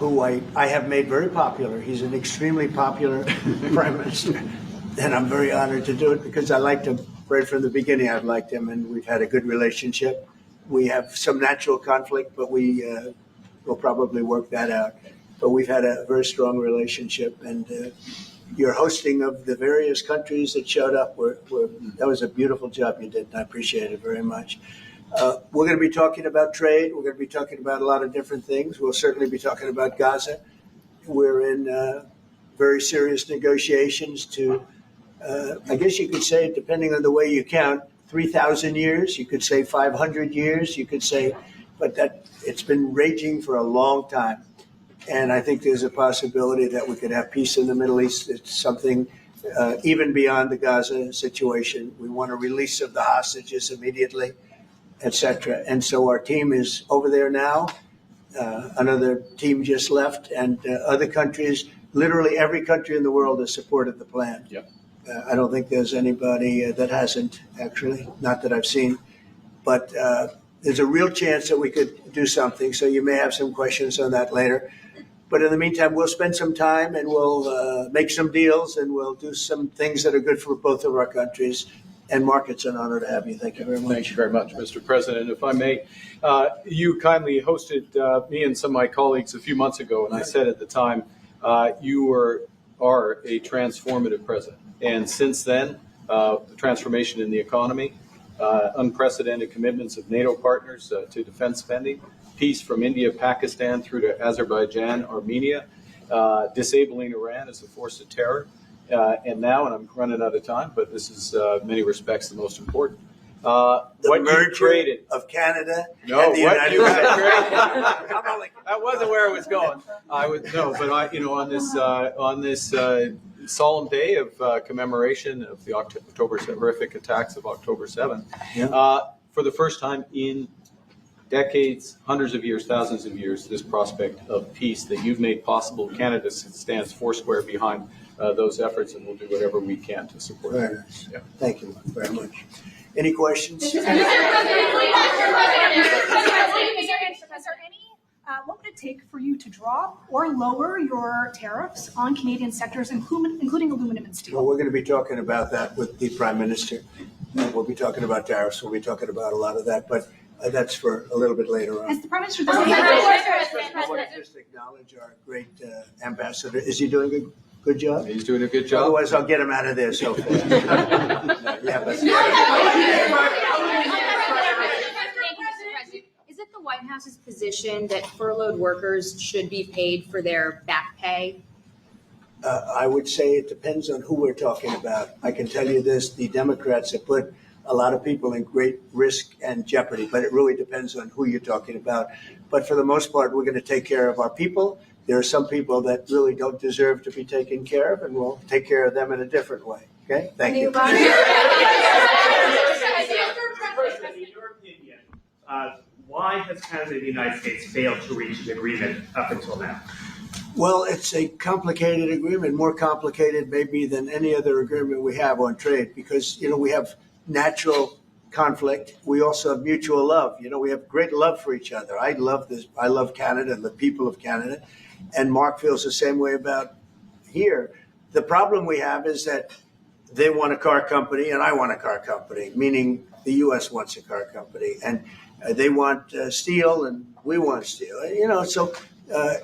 who I have made very popular. He's an extremely popular prime minister, and I'm very honored to do it because I liked him right from the beginning. I've liked him, and we've had a good relationship. We have some natural conflict, but we will probably work that out. But we've had a very strong relationship, and your hosting of the various countries that showed up, that was a beautiful job you did, and I appreciate it very much. We're going to be talking about trade. We're going to be talking about a lot of different things. We'll certainly be talking about Gaza. We're in very serious negotiations to, I guess you could say, depending on the way you count, 3,000 years. You could say 500 years. You could say, but that it's been raging for a long time. And I think there's a possibility that we could have peace in the Middle East. It's something even beyond the Gaza situation. We want a release of the hostages immediately, etc. And so our team is over there now. Another team just left, and other countries, literally every country in the world has supported the plan. Yep. I don't think there's anybody that hasn't, actually, not that I've seen. But there's a real chance that we could do something. So you may have some questions on that later. But in the meantime, we'll spend some time and we'll make some deals and we'll do some things that are good for both of our countries. And Mark, it's an honor to have you. Thank you very much. Thank you very much, Mr. President. If I may, you kindly hosted me and some of my colleagues a few months ago, and I said at the time, you are a transformative president. And since then, the transformation in the economy, unprecedented commitments of NATO partners to defense spending, peace from India, Pakistan through to Azerbaijan, Armenia, disabling Iran as a force of terror, and now, and I'm running out of time, but this is in many respects the most important. The what merger you created of Canada no, and the what United you States. That wasn't where I was going. I would no, but on this solemn day of commemoration of the October horrific attacks of October 7th, for the first time in decades, hundreds of years, thousands of years, this prospect of peace that you've made possible. Canada stands foursquare behind those efforts, and we'll do whatever we can to support Very them. nice. Yeah. Thank you very much. Any questions? Is there any, what would it take for you to drop or lower your tariffs on Canadian sectors, including aluminum and steel? Well, we're going to be talking about that with the Prime Minister. We'll be talking about tariffs. We'll be talking about a lot of that, but that's for a little bit later on. Has the Prime Minister I want to just acknowledge our great ambassador. Is he doing a good job? He's doing a good job. Otherwise, I'll get him out of there so fast. Is it the White House's position that furloughed workers should be paid for their back pay? I would say it depends on who we're talking about. I can tell you this, the Democrats have put a lot of people in great risk and jeopardy, but it really depends on who you're talking about. But for the most part, we're going to take care of our people. There are some people that really don't deserve to be taken care of, and we'll take care of them in a different way. Okay? Thank you. In your opinion, why has Canada and the United States failed to reach an agreement up until now? Well, it's a complicated agreement, more complicated maybe than any other agreement we have on trade, because, we have natural conflict. We also have mutual love. We have great love for each other. I love this. I love Canada and the people of Canada. And Mark feels the same way about here. The problem we have is that they want a car company and I want a car company, meaning the U.S. wants a car company. And they want steel and we want steel. So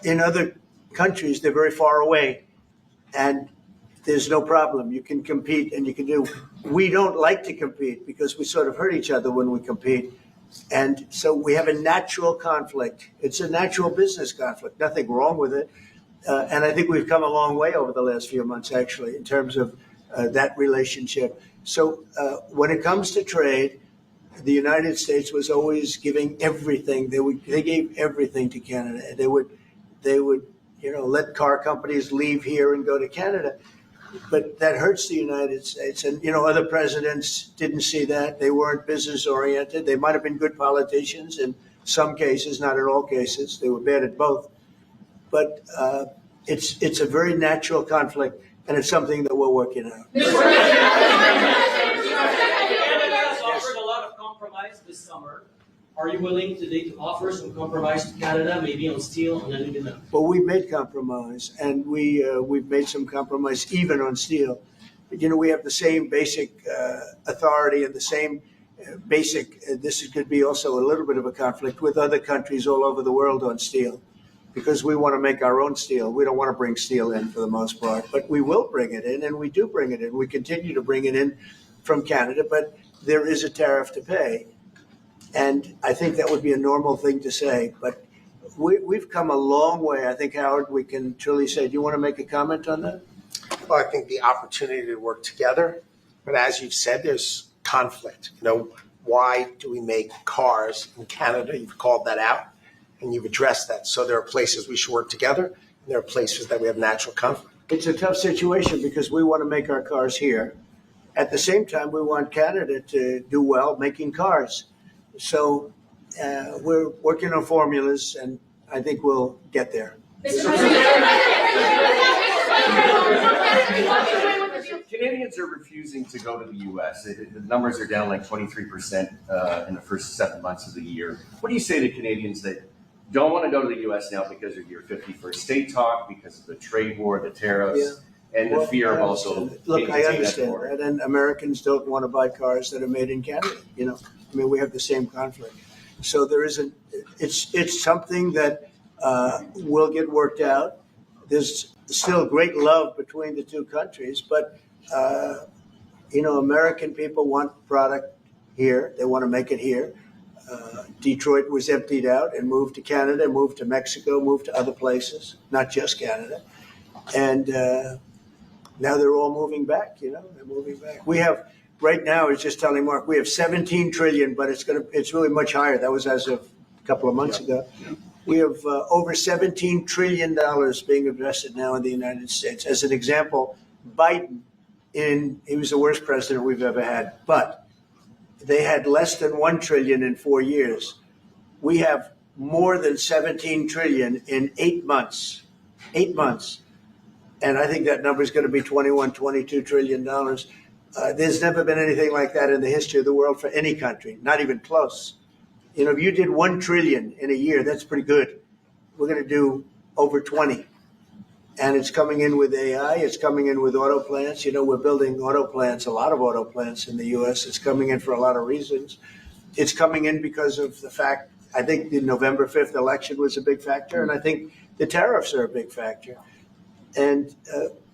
in other countries, they're very far away. And there's no problem. You can compete and you can do. We don't like to compete because we sort of hurt each other when we compete. And so we have a natural conflict. It's a natural business conflict. Nothing wrong with it. And I think we've come a long way over the last few months, actually, in terms of that relationship. So when it comes to trade, the United States was always giving everything. They gave everything to Canada. They would let car companies leave here and go to Canada. But that hurts the United States. And, other presidents didn't see that. They weren't business oriented. They might have been good politicians in some cases, not in all cases. They were bad at both. But it's a very natural conflict, and it's something that we're working out. Canada has offered a lot of compromise this summer Are you willing today to offer some compromise to Canada, maybe on steel and aluminum? But we made compromise, and we've made some compromise even on steel. But, we have the same basic authority and the same basic. This could be also a little bit of a conflict with other countries all over the world on steel, because we want to make our own steel. We don't want to bring steel in for the most part, but we will bring it in, and we do bring it in. We continue to bring it in from Canada, but there is a tariff to pay. And I think that would be a normal thing to say, but we've come a long way. I think, Howard, we can truly say, do you want to make a comment on that? Well, I think the opportunity to work together, but as you've said, there's conflict. Why do we make cars in Canada? You've called that out, and you've addressed that. So there are places we should work together, and there are places that we have natural conflict. It's a tough situation because we want to make our cars here. At the same time, we want Canada to do well making cars. So we're working on formulas, and I think we'll get there. Canadians are refusing to go to the U.S. The numbers are down like 23% in the first 7 months of the year. What do you say to Canadians that don't want to go to the U.S. now because of your 51st state talk, because of the trade war, the tariffs, and the fear of also Look, I taking understand that, and Americans don't want to buy cars that are made in Canada. We have the same conflict. So there isn't. It's something that will get worked out. There's still great love between the two countries, but American people want product here. They want to make it here. Detroit was emptied out and moved to Canada, moved to Mexico, moved to other places, not just Canada, and now they're all moving back. They're moving back. We have. Right now, I was just telling Mark, we have 17 trillion, but it's really much higher. That was as of a couple of months ago. We have over $17 trillion being invested now in the United States. As an example, Biden, he was the worst president we've ever had, but they had less than 1 trillion in 4 years. We have more than 17 trillion in 8 months. 8 months. And I think that number is going to be $22 trillion. There's never been anything like that in the history of the world for any country, not even close. If you did 1 trillion in a year, that's pretty good. We're going to do over 20. And it's coming in with AI. It's coming in with auto plants. We're building auto plants, a lot of auto plants in the U.S. It's coming in for a lot of reasons. It's coming in because of the fact, I think the November 5th election was a big factor, and I think the tariffs are a big factor. And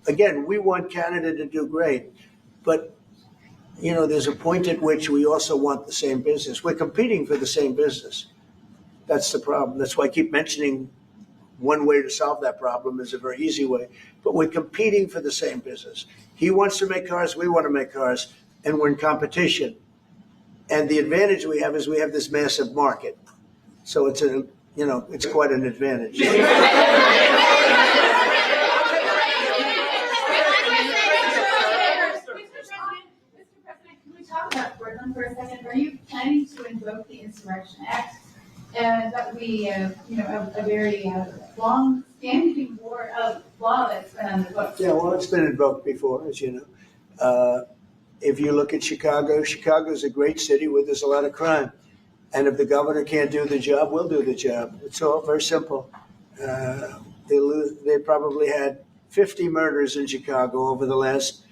again, we want Canada to do great. But, there's a point at which we also want the same business. We're competing for the same business. That's the problem. That's why I keep mentioning one way to solve that problem is a very easy way. But we're competing for the same business. He wants to make cars, we want to make cars, and we're in competition. And the advantage we have is we have this massive market. So it's quite an advantage. About Portland for a second. Are you planning to invoke the Insurrection Act? That would be, a very long-standing law that's been on the books. Yeah, well, it's been invoked before, as you know. If you look at Chicago, Chicago's a great city where there's a lot of crime. And if the governor can't do the job, we'll do the job. It's all very simple. They probably had 50 murders in Chicago over the last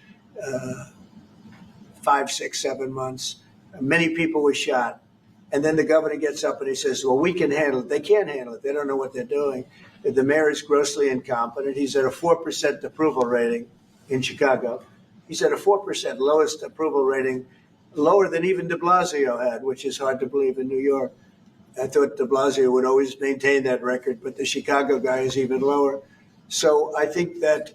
5, 6, 7 months. Many people were shot. And then the governor gets up and he says, well, we can handle it. They can't handle it. They don't know what they're doing. The mayor is grossly incompetent. He's at a 4% approval rating in Chicago. He's at a 4%, lowest approval rating, lower than even de Blasio had, which is hard to believe in New York. I thought de Blasio would always maintain that record, but the Chicago guy is even lower. So I think that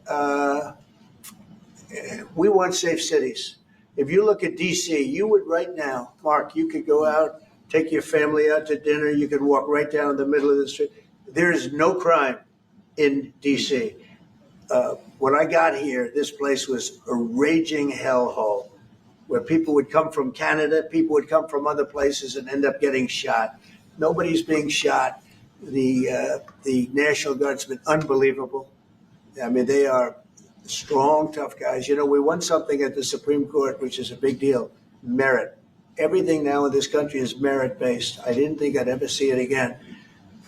we want safe cities. If you look at D.C., you would right now, Mark, you could go out, take your family out to dinner. You could walk right down the middle of the street. There is no crime in D.C. When I got here, this place was a raging hellhole where people would come from Canada, people would come from other places and end up getting shot. Nobody's being shot. The National Guard's been unbelievable. I mean, they are strong, tough guys. We won something at the Supreme Court, which is a big deal, merit. everything now in this country is merit-based. I didn't think I'd ever see it again.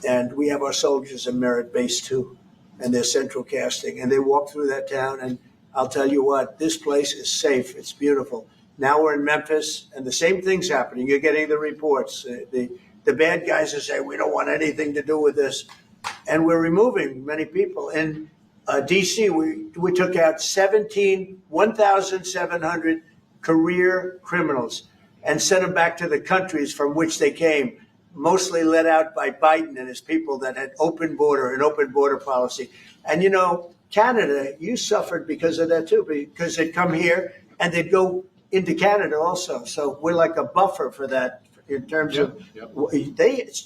And we have our soldiers in merit-based too, and they're central casting. And they walk through that town, and I'll tell you what, this place is safe. It's beautiful. Now we're in Memphis, and the same thing's happening. You're getting the reports. The bad guys are saying, we don't want anything to do with this. And we're removing many people. In D.C., we took out 1,700 career criminals and sent them back to the countries from which they came, mostly led out by Biden and his people that had an open border policy. And, you know, Canada, you suffered because of that too, because they'd come here and they'd go into Canada also. So we're like a buffer for that in terms of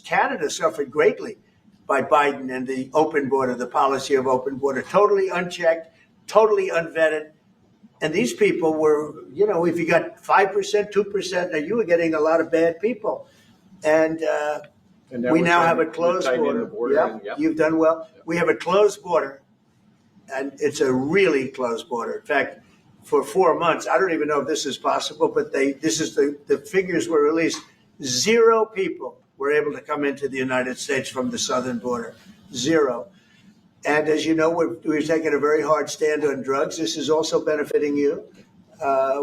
Canada suffered greatly by Biden and the open border, the policy of open border, totally unchecked, totally unvetted. And these people were, you know, if you got 5%, 2%, you were getting a lot of bad people. And we now have a closed border. You've done well. Yep. We have a closed border, and it's a really closed border. In fact, for 4 months, I don't even know if this is possible, but the figures were released. 0 people were able to come into the United States from the southern border. 0. And as you know, we've taken a very hard stand on drugs. This is also benefiting you.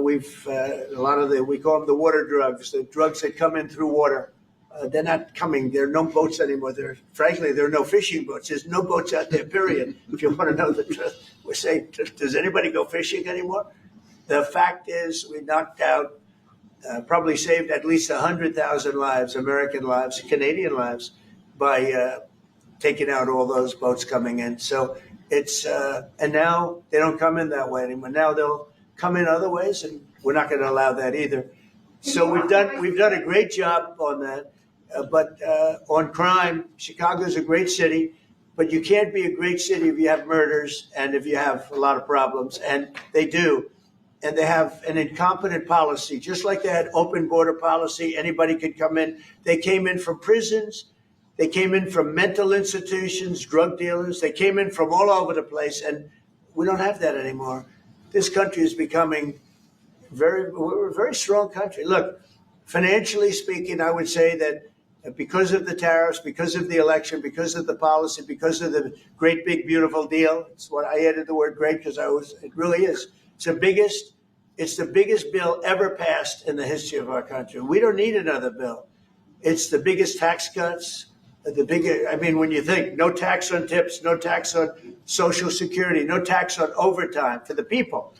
We've a lot of we call them the water drugs, the drugs that come in through water. They're not coming. There are no boats anymore. Frankly, there are no fishing boats. There's no boats out there, period. If you want to know the truth, we're saying, does anybody go fishing anymore? The fact is, we knocked out, probably saved at least 100,000 lives, American lives, Canadian lives, by taking out all those boats coming in. So it's, and now they don't come in that way anymore. Now they'll come in other ways, and we're not going to allow that either. So we've done a great job on that. But on crime, Chicago's a great city, but you can't be a great city if you have murders and if you have a lot of problems, and they do. And they have an incompetent policy, just like they had open border policy. Anybody could come in. They came in from prisons. They came in from mental institutions, drug dealers. They came in from all over the place, and we don't have that anymore. This country is becoming we're a very strong country. Look, financially speaking, I would say that because of the tariffs, because of the election, because of the policy, because of the great, big, beautiful deal, it's what I added the word great because it really is. It's the biggest bill ever passed in the history of our country. We don't need another bill. It's the biggest tax cuts, when you think no tax on tips, no tax on Social Security, no tax on overtime for the people.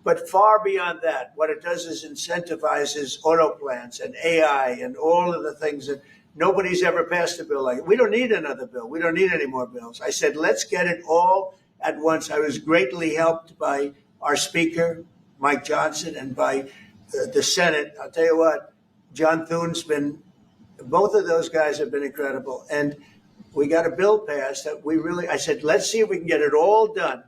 But far beyond that, what it does is incentivizes auto plants and AI and all of the things that nobody's ever passed a bill like it. We don't need another bill. We don't need any more bills. I said, let's get it all at once. I was greatly helped by our Speaker, Mike Johnson, and by the Senate. I'll tell you what, John Thune's both of those guys have been incredible. And we got a bill passed that I said, let's see if we can get it all done.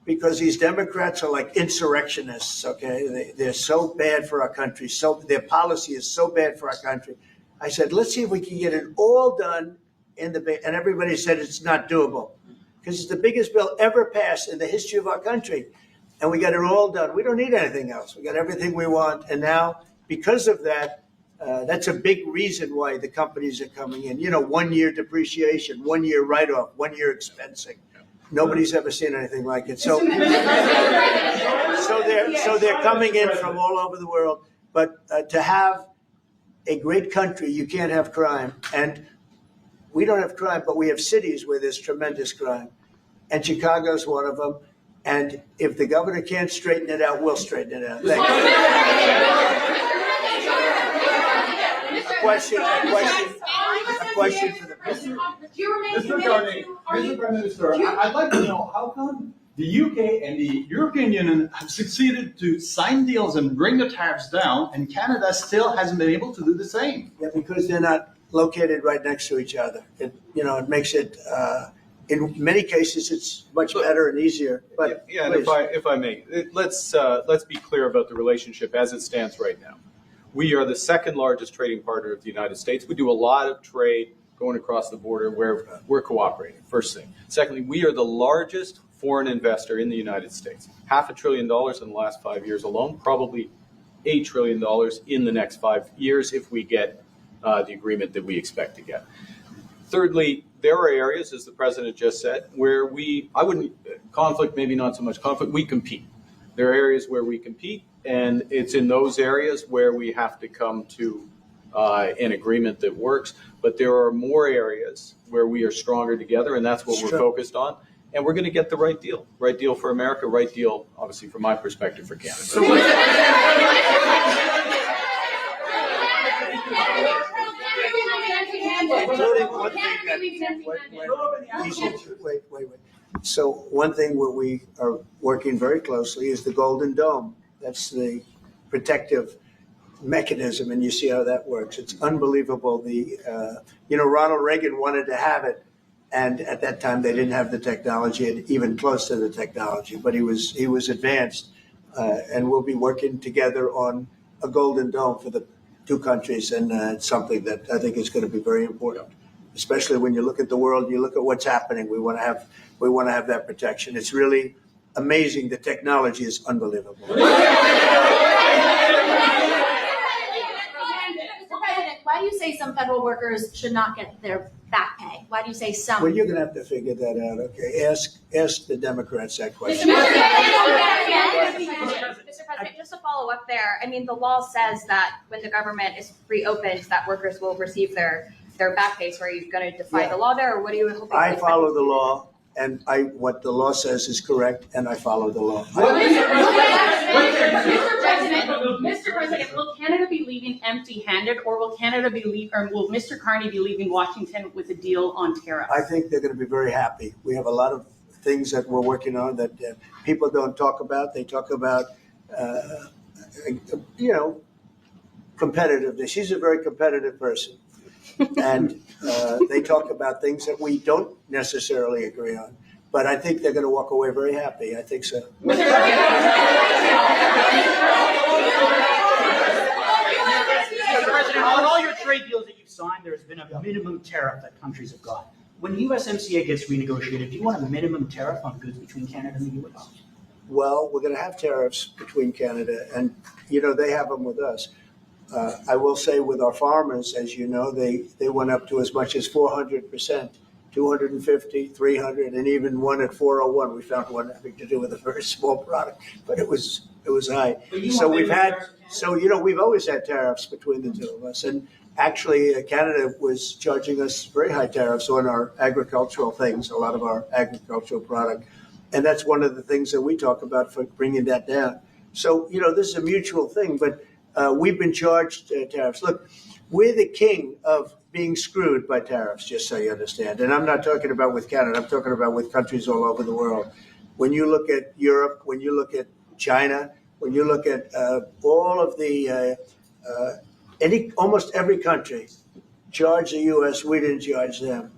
Because these Democrats are like insurrectionists, okay? They're so bad for our country. Their policy is so bad for our country. I said, let's see if we can get it all done and everybody said it's not doable because it's the biggest bill ever passed in the history of our country. And we got it all done. We don't need anything else. We got everything we want. And now, because of that, that's a big reason why the companies are coming in. 1 year depreciation, 1 year write-off, 1 year expensing. Nobody's ever seen anything like it. So they're coming in from all over the world. But to have a great country, you can't have crime. And we don't have crime, but we have cities where there's tremendous crime. And Chicago's one of them. And if the governor can't straighten it out, we'll straighten it out. Thank you. A question for the president. Mr. Prime Minister, I'd like to know how come the UK and the European Union have succeeded to sign deals and bring the tariffs down, and Canada still hasn't been able to do the same? Yeah, because they're not located right next to each other. It makes it, in many cases, it's much better and easier. But yeah, and if I may, let's be clear about the relationship as it stands right now. We are the second largest trading partner of the United States. We do a lot of trade going across the border where we're cooperating, first thing. Secondly, we are the largest foreign investor in the United States. $500 billion in the last 5 years alone, probably $8 trillion in the next 5 years if we get the agreement that we expect to get. Thirdly, there are areas, as the president just said, where conflict, maybe not so much conflict, we compete. There are areas where we compete, and it's in those areas where we have to come to an agreement that works. But there are more areas where we are stronger together, and that's what we're focused on. And we're going to get the right deal for America, right deal, obviously, from my perspective, for Canada. So Including one thing wait. So one thing where we are working very closely is the Golden Dome. That's the protective mechanism, and you see how that works. It's unbelievable. Ronald Reagan wanted to have it, and at that time they didn't have the technology, and even close to the technology. But he was advanced, and we'll be working together on a Golden Dome for the two countries, and it's something that I think is going to be very important, especially when you look at the world, you look at what's happening. We want to have that protection. It's really amazing. The technology is unbelievable. Mr. President, why do you say some federal workers should not get their back pay? Why do you say some? Well, you're going to have to figure that out. Okay, ask the Democrats that question. Mr. President, just to follow up there, I mean, the law says that when the government is reopened, that workers will receive their back pay. So are you going to defy the law there, or what are you hoping? I follow the law, and what the law says is correct, and I follow the law. Mr. President, will Canada be leaving empty-handed, or will will Mr. Carney be leaving Washington with a deal on tariffs? I think they're going to be very happy. We have a lot of things that we're working on that people don't talk about. They talk about, competitiveness. She's a very competitive person. And they talk about things that we don't necessarily agree on. But I think they're going to walk away very happy. I think so. Mr. President, on all your trade deals that you've signed, there's been a minimum tariff that countries have got. When USMCA gets renegotiated, do you want a minimum tariff on goods between Canada and the U.S.? Well, we're going to have tariffs between Canada, and they have them with us. I will say with our farmers, as you know, they went up to as much as 400%, 250, 300, and even one at 401. We found one having to do with a very small product, but it was high. So we've always had tariffs between the two of us, and actually Canada was charging us very high tariffs on our agricultural things, a lot of our agricultural product, and that's one of the things that we talk about for bringing that down. So this is a mutual thing, but we've been charged tariffs. Look, we're the king of being screwed by tariffs, just so you understand. And I'm not talking about with Canada. I'm talking about with countries all over the world. When you look at Europe, when you look at China, when you look at all of the almost every country charged the U.S., we didn't charge them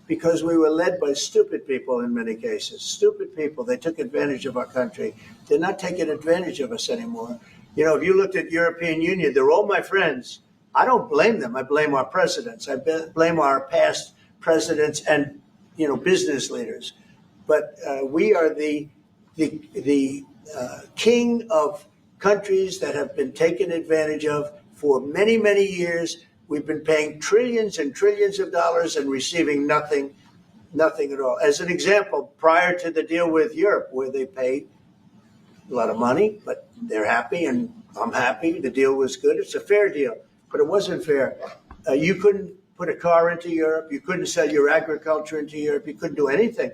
because we were led by stupid people in many cases. Stupid people. They took advantage of our country. They're not taking advantage of us anymore. If you looked at European Union, they're all my friends. I don't blame them. I blame our presidents. I blame our past presidents and, business leaders. But we are the king of countries that have been taken advantage of for many, many years. We've been paying trillions and trillions of dollars and receiving nothing at all. As an example, prior to the deal with Europe, where they paid a lot of money, but they're happy and I'm happy. The deal was good. It's a fair deal, but it wasn't fair. You couldn't put a car into Europe. You couldn't sell your agriculture into Europe. You couldn't do anything.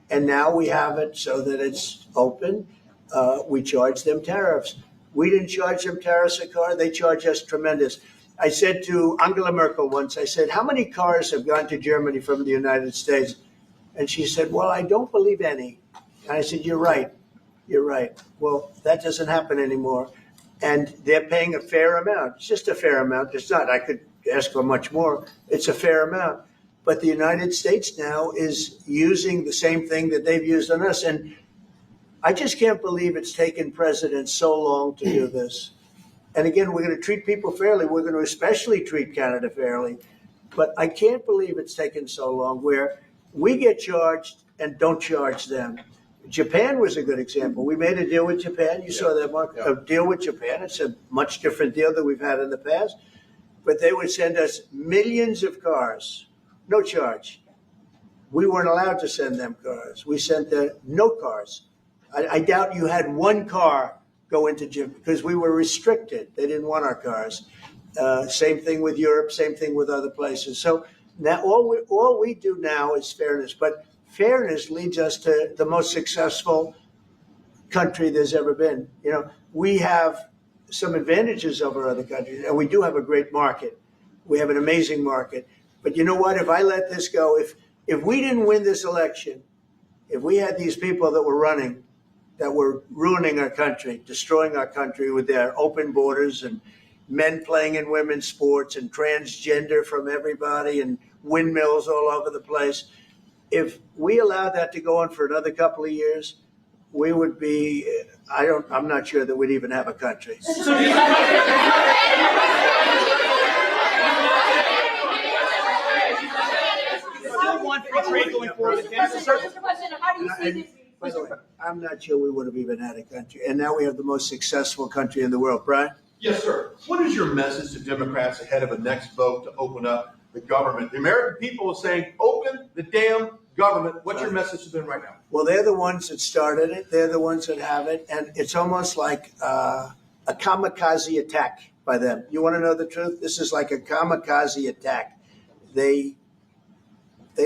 And now we have it so that it's open. We charge them tariffs. We didn't charge them tariffs a car. They charge us tremendous. I said to Angela Merkel once, I said, how many cars have gone to Germany from the United States? And she said, well, I don't believe any. And I said, you're right. You're right. Well, that doesn't happen anymore. And they're paying a fair amount. It's just a fair amount. It's not, I could ask for much more. It's a fair amount. But the United States now is using the same thing that they've used on us. And I just can't believe it's taken presidents so long to do this. And again, we're going to treat people fairly. We're going to especially treat Canada fairly. But I can't believe it's taken so long where we get charged and don't charge them. Japan was a good example. We made a deal with Japan. You saw that, Mark? Yeah. A deal with Japan. It's a much different deal than we've had in the past. But they would send us millions of cars, no charge. We weren't allowed to send them cars. We sent them no cars. I doubt you had one car go into Japan because we were restricted. They didn't want our cars. Same thing with Europe. Same thing with other places. So now all we do now is fairness. But fairness leads us to the most successful country there's ever been. You know, we have some advantages over other countries, and we do have a great market. We have an amazing market. But you know what? If I let this go, if we didn't win this election, if we had these people that were running, that were ruining our country, destroying our country with their open borders and men playing in women's sports and transgender from everybody and windmills all over the place, if we allowed that to go on for another couple of years, we would be, I'm not sure that we'd even have a country. Want free trade going forward with Canada? Mr. President, how do you see this? By the way, I'm not sure we would have even had a country. And now we have the most successful country in the world. Brian? Yes, sir. What is your message to Democrats ahead of a next vote to open up the government? The American people are saying, open the damn government. What's your message to them right now? Well, they're the ones that started it. They're the ones that have it. And it's almost like a kamikaze attack by them. You want to know the truth? This is like a kamikaze attack. They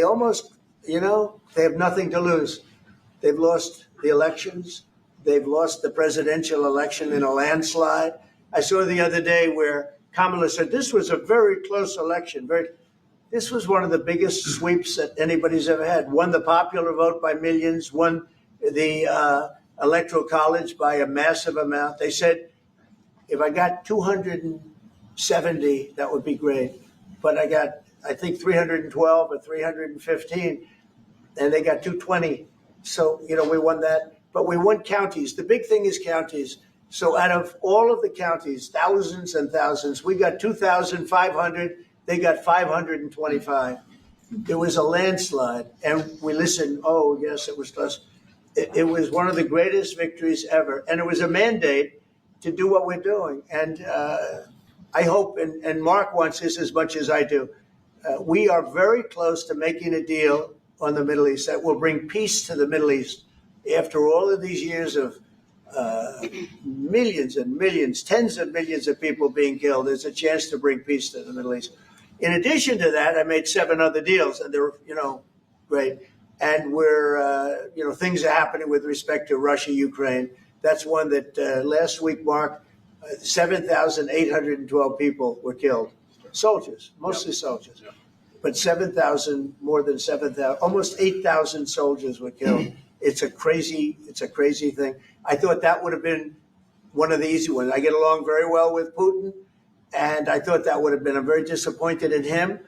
almost, you know, they have nothing to lose. They've lost the elections. They've lost the presidential election in a landslide. I saw the other day where Kamala said this was a very close election. This was one of the biggest sweeps that anybody's ever had. Won the popular vote by millions, won the electoral college by a massive amount. They said, if I got 270, that would be great. But I got, I think, 312 or 315, and they got 220. So, you know, we won that. But we won counties. The big thing is counties. So out of all of the counties, thousands and thousands, we got 2,500. They got 525. It was a landslide. And we listened. Oh, yes, it was close. It was one of the greatest victories ever. And it was a mandate to do what we're doing. And I hope, and Mark wants this as much as I do, we are very close to making a deal on the Middle East that will bring peace to the Middle East. After all of these years of millions and millions, tens of millions of people being killed, there's a chance to bring peace to the Middle East. In addition to that, I made 7 other deals, and they're, you know, great. And we're, you know, things are happening with respect to Russia, Ukraine. That's one that last week, Mark, 7,812 people were killed. Soldiers, mostly soldiers. But 7,000, more than 7,000, almost 8,000 soldiers were killed. It's a crazy thing. I thought that would have been one of the easy ones. I get along very well with Putin, and I thought that would have been, I'm very disappointed in him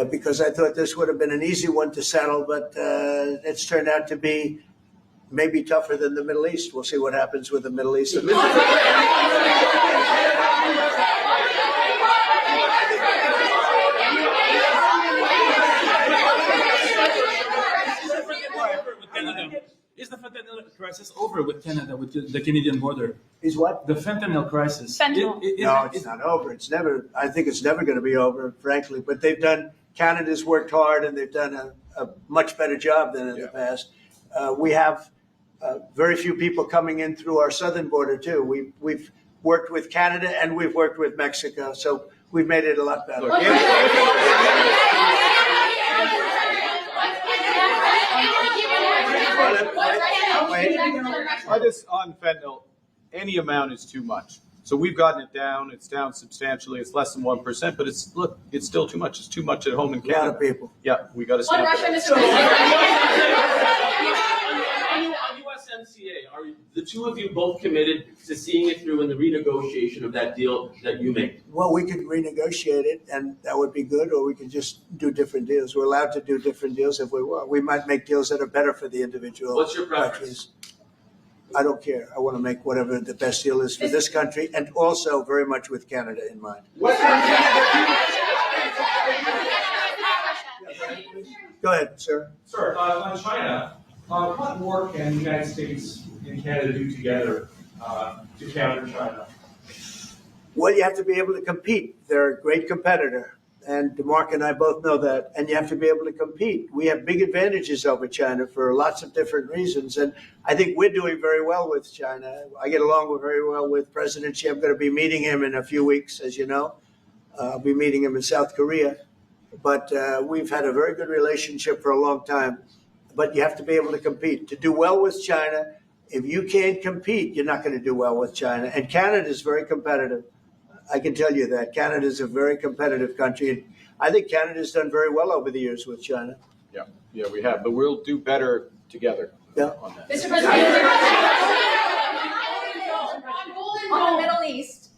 because I thought this would have been an easy one to settle, but it's turned out to be maybe tougher than the Middle East. We'll see what happens with the Middle East. Is the fentanyl crisis over with Canada, with the Canadian border? Is what? The fentanyl crisis. Fentanyl. No, it's not over. It's never. I think it's never going to be over, frankly. But they've done. Canada's worked hard, and they've done a much better job than in the past. We have very few people coming in through our southern border too. We've worked with Canada and we've worked with Mexico, so we've made it a lot better. On fentanyl, any amount is too much. So we've gotten it down. It's down substantially. It's less than 1%, but it's still too much. It's too much at home in Canada. A lot of people. Yeah, we got to One stop Russian, it. Mr. President. On USMCA, are the two of you both committed to seeing it through in the renegotiation of that deal that you made? Well, we could renegotiate it, and that would be good, or we could just do different deals. We're allowed to do different deals if we want. We might make deals that are better for the individual What's your preference? countries. I don't care. I want to make whatever the best deal is for this country, and also very much with Canada in mind. What's Go ahead, sir. Sir, on China, What work can the United States and Canada do together to counter China? Well, you have to be able to compete. They're a great competitor. And Mark and I both know that. And you have to be able to compete. We have big advantages over China for lots of different reasons. And I think we're doing very well with China. I get along very well with President Xi. I'm going to be meeting him in a few weeks, as you know. I'll be meeting him in South Korea. But we've had a very good relationship for a long time. But you have to be able to compete. To do well with China, if you can't compete, you're not going to do well with China. And Canada is very competitive. I can tell you that. Canada is a very competitive country. And I think Canada's done very well over the years with China. Yeah, we have, but we'll do better together on that. Mr. President, on the Middle East,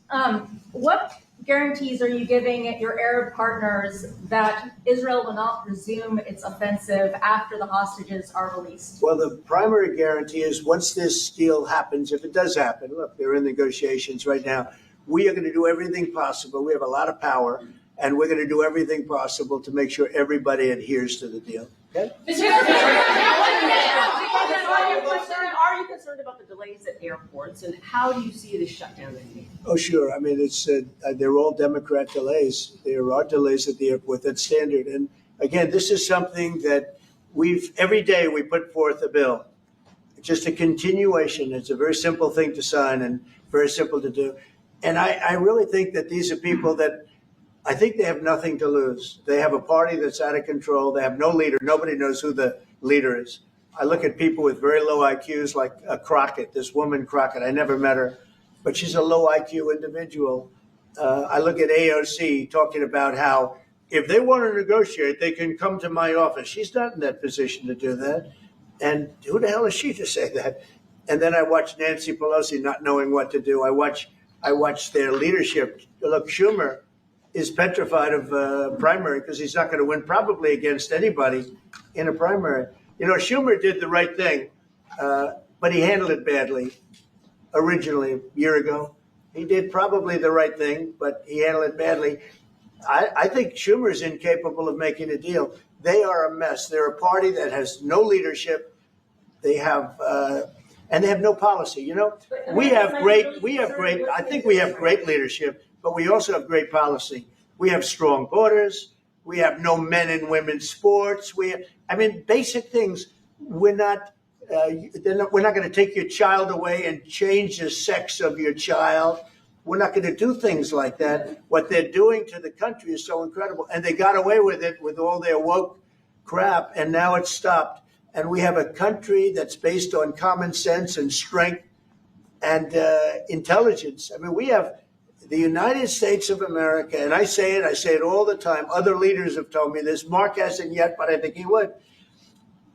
what guarantees are you giving your Arab partners that Israel will not resume its offensive after the hostages are released? Well, the primary guarantee is once this deal happens, if it does happen, look, they're in negotiations right now. We are going to do everything possible. We have a lot of power, and we're going to do everything possible to make sure everybody adheres to the deal. Okay? Are you concerned about the delays at airports, and how do you see the shutdown ending? Oh, sure. I mean, it's they're all Democrat delays. There are delays at the airport. That's standard. And again, this is something that every day we put forth a bill. It's just a continuation. It's a very simple thing to sign and very simple to do. And I really think that these are people that I think they have nothing to lose. They have a party that's out of control. They have no leader. Nobody knows who the leader is. I look at people with very low IQs like Crockett, this woman Crockett. I never met her, but she's a low IQ individual. I look at AOC talking about how if they want to negotiate, they can come to my office. She's not in that position to do that. And who the hell is she to say that? And then I watch Nancy Pelosi not knowing what to do. I watch their leadership. Look, Schumer is petrified of primary because he's not going to win probably against anybody in a primary. You know, Schumer did the right thing, but he handled it badly originally a year ago. He did probably the right thing, but he handled it badly. I think Schumer is incapable of making a deal. They are a mess. They're a party that has no leadership. They have, and they have no policy. You know, I think we have great leadership, but we also have great policy. We have strong borders. We have no men and women's sports. Basic things. We're not going to take your child away and change the sex of your child. We're not going to do things like that. What they're doing to the country is so incredible. And they got away with it with all their woke crap, and now it's stopped. And we have a country that's based on common sense and strength and intelligence. I mean, we have the United States of America, and I say it all the time. Other leaders have told me this. Mark hasn't yet, but I think he would.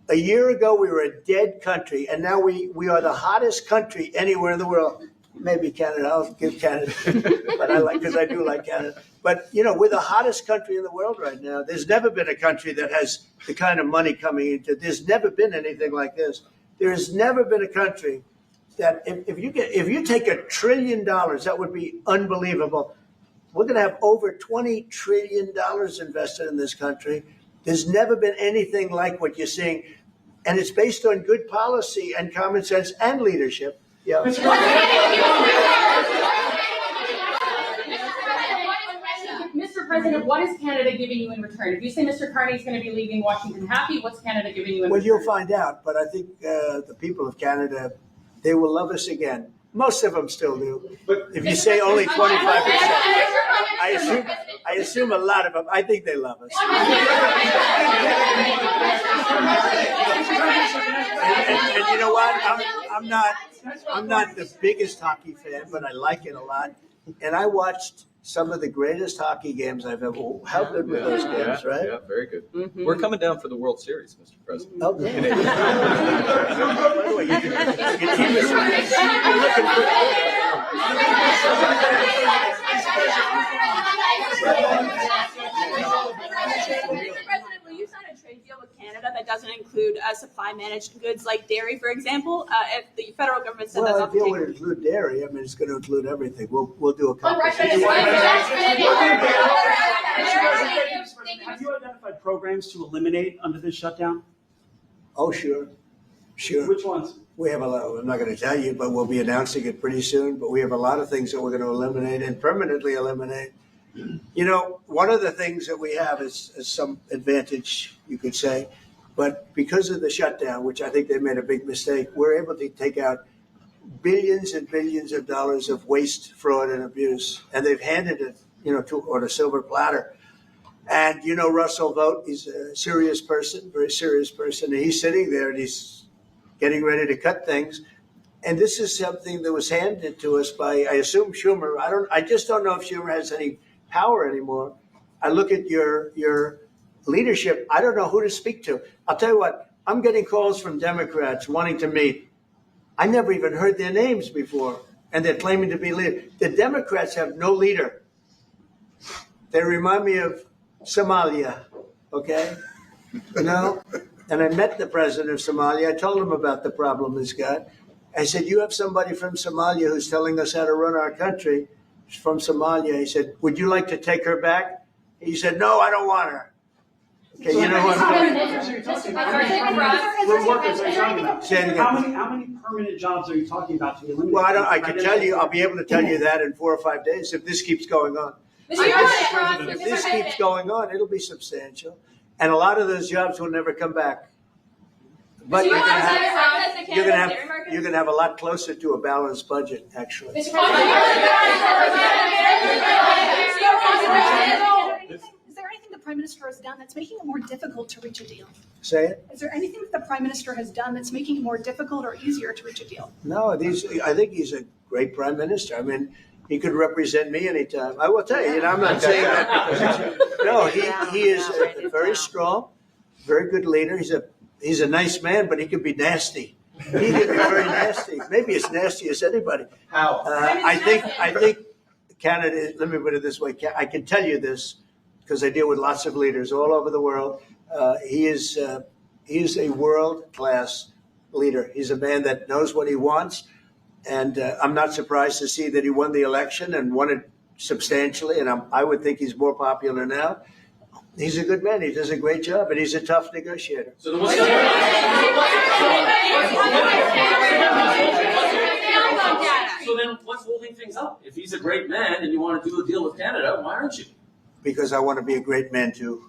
A year ago, we were a dead country, and now we are the hottest country anywhere in the world. Maybe Canada. I'll give Canada, but because I do like Canada. But you know, we're the hottest country in the world right now. There's never been a country that has the kind of money coming into it. There's never been anything like this. There's never been a country that if you take $1 trillion, that would be unbelievable. We're going to have over $20 trillion invested in this country. There's never been anything like what you're seeing, and it's based on good policy and common sense and leadership. Yeah. Mr. President, what is Canada giving you in return? If you say Mr. Carney's going to be leaving Washington happy, what's Canada giving you in return? Well, you'll find out, but I think the people of Canada, they will love us again. Most of them still do. But if you say only 25%, I assume a lot of them, I think they love us. And you know what? I'm not the biggest hockey fan, but I like it a lot. And I watched some of the greatest hockey games I've ever. How good were those games, right? Yeah, very good. Mm-hmm. We're coming down for the World Series, Mr. President. Okay. By the way, your team is looking President, will you sign a trade deal with Canada that doesn't include supply managed goods like dairy, for example? If the federal government said that's off the table. table. Well, it would include dairy. I mean, it's going to include everything. We'll do a conversation. Have you identified programs to eliminate under this shutdown? Oh, sure. Sure. Which ones? We have a lot, I'm not going to tell you, but we'll be announcing it pretty soon. But we have a lot of things that we're going to eliminate and permanently eliminate. You know, one of the things that we have is some advantage, you could say, but because of the shutdown, which I think they made a big mistake, we're able to take out billions and billions of dollars of waste, fraud, and abuse, and they've handed it, on a silver platter. And Russell Vogt, he's a serious person, very serious person, and he's sitting there and he's getting ready to cut things. And this is something that was handed to us by, I assume, Schumer. I just don't know if Schumer has any power anymore. I look at your leadership. I don't know who to speak to. I'll tell you what, I'm getting calls from Democrats wanting to meet. I never even heard their names before, and they're claiming to be leader. The Democrats have no leader. They remind me of Somalia, okay? And I met the president of Somalia. I told him about the problem he's got. I said, you have somebody from Somalia who's telling us how to run our country. She's from Somalia. He said, would you like to take her back? He said, no, I don't want her. Okay, So you know what? We're workers, are you talking about? Say it again. How many permanent jobs are you talking about to eliminate? Well, I can tell you, I'll be able to tell you that in 4 or 5 days if this keeps going on. If this keeps going on, it'll be substantial. And a lot of those jobs will never come back. But you're gonna have a lot closer to a balanced budget, actually. Is there anything the Prime Minister has done that's making it more difficult to reach a deal? Say it? Is there anything that the Prime Minister has done that's making it more difficult or easier to reach a deal? No, I think he's a great Prime Minister. I mean, he could represent me anytime. I will tell you, I'm not saying that. No, he is very strong, very good leader. He's a nice man, but he can be nasty. He can be very nasty. Maybe as nasty as anybody. How? I think Canada, let me put it this way. I can tell you this because I deal with lots of leaders all over the world. He is a world-class leader. He's a man that knows what he wants. And I'm not surprised to see that he won the election and won it substantially. And I would think he's more popular now. He's a good man. He does a great job, and he's a tough negotiator. So then what's holding things up? If he's a great man and you want to do a deal with Canada, why aren't you? Because I want to be a great man too.